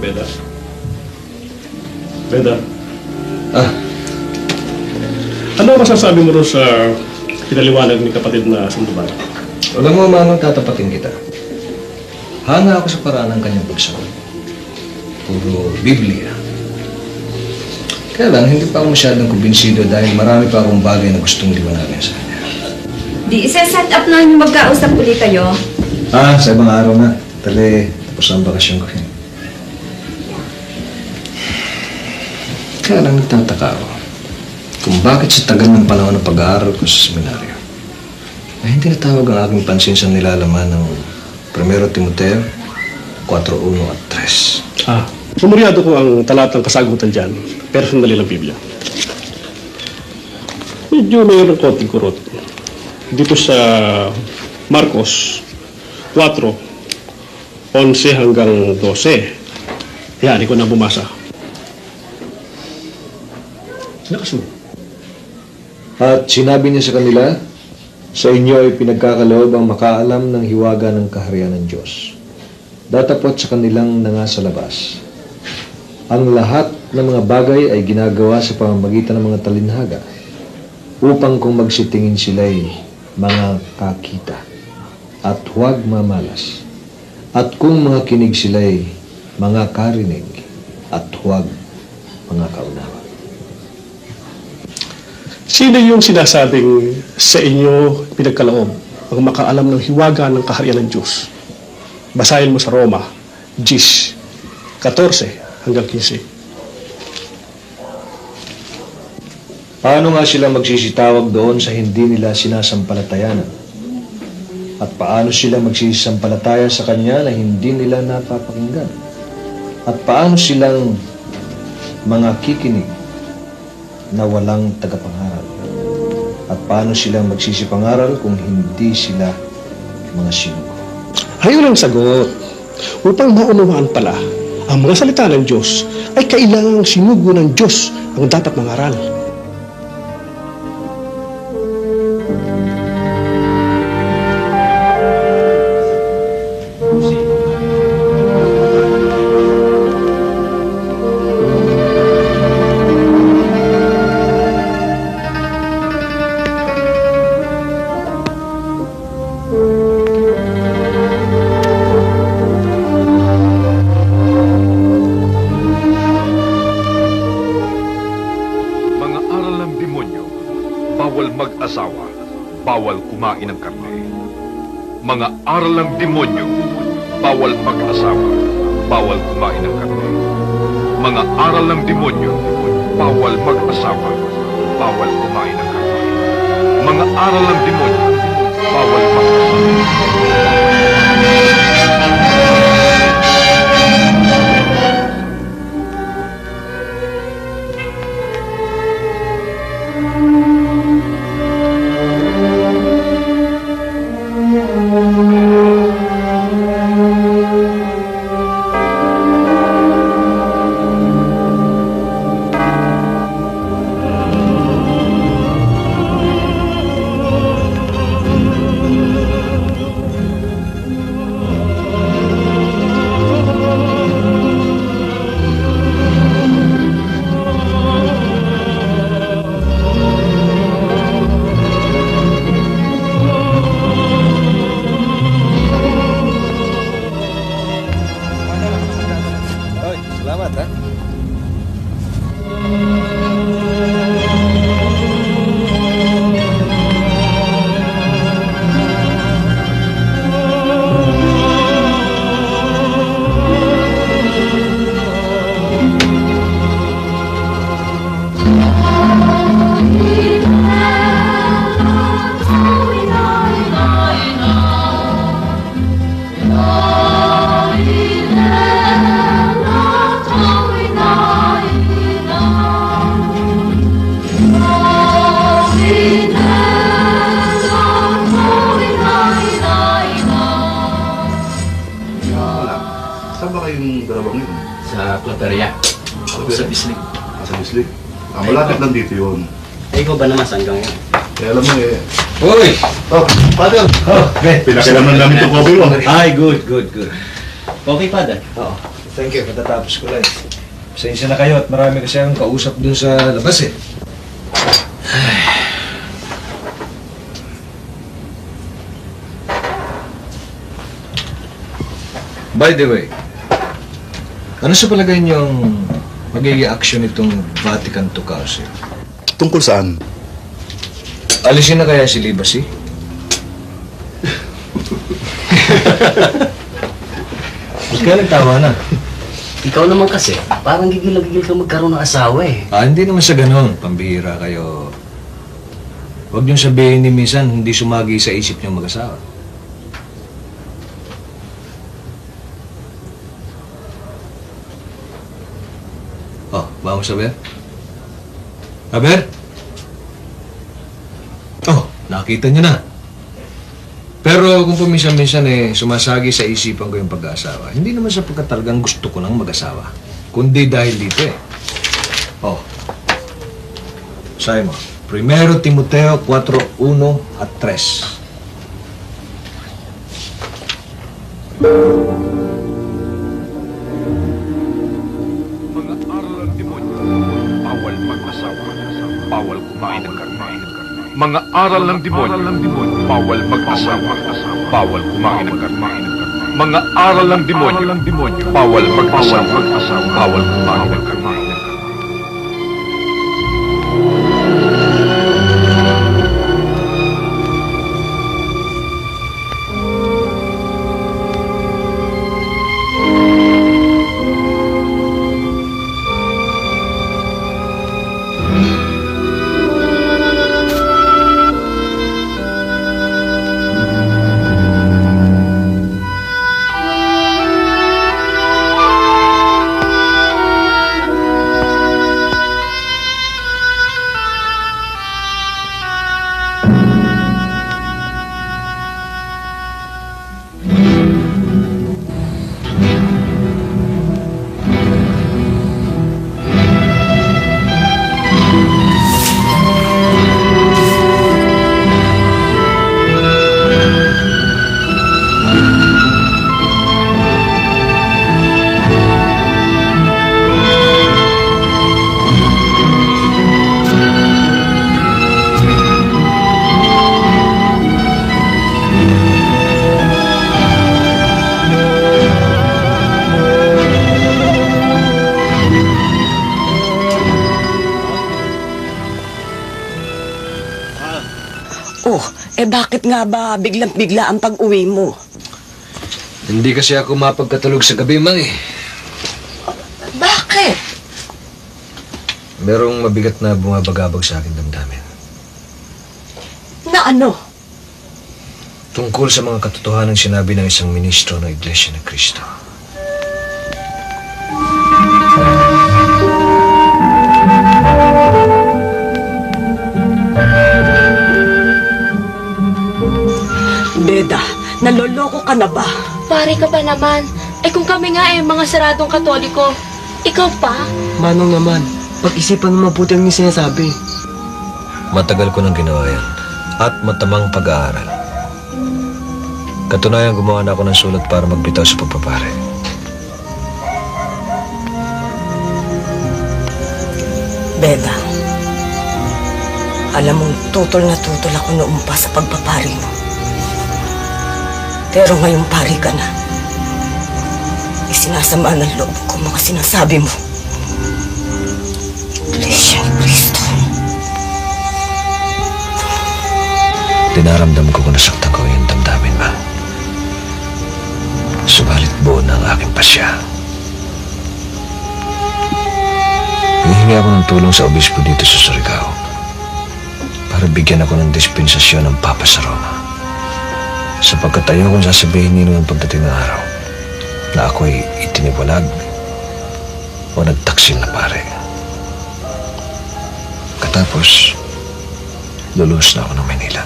Beda. Beda, Ah, ano ang masasabi mo rin sa pinaliwanag ni kapatid na Sandoval? walang mo manong tatapatin kita. Hanga ako sa paraan ng kanyang pagsagot. Puro Biblia. Kaya lang, hindi pa ako masyadong kumbinsido dahil marami pa akong bagay na gustong liwanagin sa kanya. Di isa-set up na yung magkausap ulit kayo. Sa ibang araw na. Tali, tapos ang bakasyon ko yun. Kaya lang nagtataka ako kung bakit sa tagal ng panahon ng pag-aaral ko sa seminaryo ay hindi natawag ang aking pansin sa nilalaman ng 1 Timoteo 4:1 at 3. Sumuryado ko ang talatang kasagutan dyan, pero sandali lang Biblia. Medyo mayroong konting kurot. Dito sa Marcos 4:11 hanggang 12. Yan, hindi ko na bumasa. Lakas mo. At sinabi niya sa kanila, sa inyo ay pinagkakaloob ang makaalam ng hiwaga ng kaharian ng Diyos. Datapot sa kanilang nanga sa labas. Ang lahat ng mga bagay ay ginagawa sa pamamagitan ng mga talinhaga upang kung magsitingin sila'y mga kakita at huwag mamalas. At kung mga kinig sila'y mga karinig at huwag mga kaunawa. Sino yung sinasabing sa inyo pinagkaloob ang makaalam ng hiwaga ng kaharian ng Diyos? Basahin mo sa Roma 10:14 hanggang 15. Paano nga sila magsisitawag doon sa hindi nila sinasampalatayanan? At paano sila magsisampalataya sa Kanya na hindi nila napapakinggan? At paano silang mga kikinig na walang tagapangaral? At paano sila magsisipangaral kung hindi sila mga sinugo? Ayun ang sagot. Upang maunawaan pala, ang mga salita ng Diyos ay kailangang sinugo ng Diyos ang dapat mangaral. Mga aral ng demonyo, bawal mag-asawa, bawal kumain ng karne. Mga aral ng demonyo, bawal mag-asawa, bawal kumain ng karne. Mga aral ng demonyo, bawal mag-asawa, bawal kumain ng karne. Mga aral ng demonyo, bawal mag-asawa. Salamat, ha? Saan ba kayong dalawang yun? Sa Plateria. Ako sa Bislig. Sa Bislig? Malapit lang dito yun. Ay, ikaw ba naman saan kang yun? Kaya alam mo eh. Uy! Oh, Father! Oh, Ben! Pinakilaman namin itong coffee mo. Ay, good. Okay, Father. Oo. Thank you, katatapos ko lang. Pasensya na kayo at marami kasi akong kausap dun sa labas eh. By the way, ano sa palagay niyong magiging action itong Vatican II Council? Tungkol saan? Alisin na kaya si Libasi? Ba't kaya nagtawa na? Ikaw naman kasi, parang gigil ka magkaroon ng asawa eh. Hindi naman sa ganon. Pambihira kayo. Huwag niyong sabihin ni minsan hindi sumagi sa isip niyong mag-asawa. Oh, ba mo sabihin? Aber? Oh, nakita niyo na. Pero kung paminsan-minsan sumasagi sa isipan ko yung pag-aasawa, hindi naman sapagkat talagang gusto ko nang mag-asawa, kundi dahil dito eh. Oh, sabi mo, 1 Timoteo 4:1 at 3. Mga aral ng demonyo, bawal mag-asawa, bawal kumain ng karne. Mga aral ng demonyo, bawal mag-asawa, bawal kumain ng karne. Mga aral ng demonyo, bawal mag-asawa, bawal kumain ng karne. Bakit nga ba biglang-bigla ang pag-uwi mo? Hindi kasi ako mapagkatulog sa gabi, Mang eh. Bakit? Merong mabigat na bumabagabag sa akin damdamin. Na ano? Tungkol sa mga katotohanan sinabi ng isang ministro ng Iglesia ng Cristo. Beda, naloloko ka na ba? Pare ka pa naman. Kung kami nga mga saradong katoliko, ikaw pa? Manong naman, pag-isipan mo mabuti ang sinasabi. Matagal ko nang ginawa yan at matamang pag-aaral. Katunayan gumawa na ako ng sulat para magbitaw sa pagpapare. Beda, alam mong tutol na tutol ako noon pa sa pagpapari mo. Pero ngayong pari ka na. Isinasama ng loob ko mga sinasabi mo. Iglesia ni Cristo. Dinaramdam ko kung nasaktan ko yung damdamin, Ma. Subalit buo na ang aking pasya. Hihingi ako ng tulong sa obispo dito sa Surigao para bigyan ako ng dispensasyon ng Papa sa Roma. Sapagkat ayokong sasabihin nino ng pagdating ng araw na ako'y itiniwalag o nagtaksil na pare. Katapos, lulus na ako ng Manila.